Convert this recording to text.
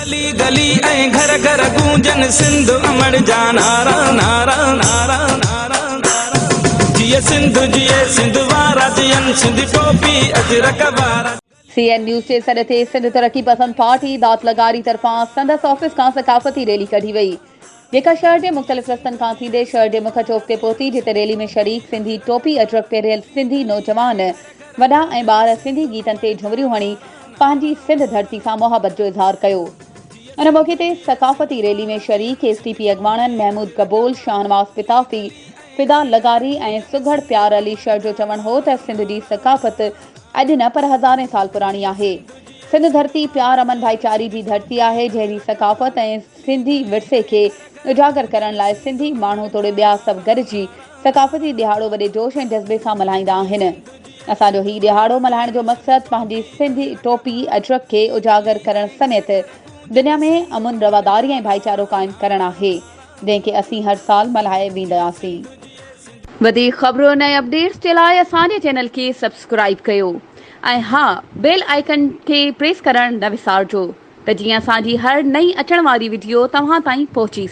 गली गली ऐं घर घर गूंजन सिंध अमर जा नारा नारा नारा नारा नारा जिए सिंध वारा जियन सिंध टोपी अजरक वारा। CN न्यूज़ जे सॾ ते सिंध तरक़ी पसंद पार्टी दात लगारी तरफ़ां संदसि ऑफिस खां सकाफ़ती रैली कढी वई, जेका शहर जे मुख़्तलिफ़ रस्तनि खां थींदे शहर जे मुख चौक ते पहुती, जिते रैली में शरीक सिंधी टोपी अजरक पहिरियल सिंधी नौजवान वॾा ऐं ॿार सिंधी गीतनि ते झुमरियूं हणी पंहिंजी सिंध धरती सां मोहबत जो इज़हार कयो। उन मौक़े ते सकाफ़ती रैली में शरीक STP अॻवाणनि महमूद कबोल, शाहनवाज़ पिताफ़ी, फिदा लगारी ऐं सुघड़ प्यार अली शहर जो चवणु हो त सिंध जी सकाफ़त अॼु न पर हज़ारें साल पुराणी आहे। सिंध धरती प्यार अमन भाईचारी जी धरती आहे, जहिड़ी सकाफ़त ऐं सिंधी विरसे खे उजागर करण लाइ सिंधी माण्हू तोड़े ॿिया सभु गॾिजी सकाफ़ती ॾिहाड़ो वॾे जोश ऐं जज़्बे सां मल्हाईंदा आहिनि। असांजो हीउ ॾिहाड़ो मल्हाइण जो मक़सदु पंहिंजी सिंधी टोपी अजरक खे उजागर करण समेत दुनिया में अमुन रवादारी ऐं भाईचारो क़ाइमु करणु आहे, जंहिंखे असीं हर साल मल्हाए वेंदासीं। वधीक ख़बरुनि ऐं अपडेट्स जे लाइ असांजे चैनल खे सब्सक्राइब कयो ऐं हा, बेल आइकन खे प्रेस करणु न विसारिजो त जीअं असांजी हर नई अचण वारी वीडियो तव्हां ताईं पहुची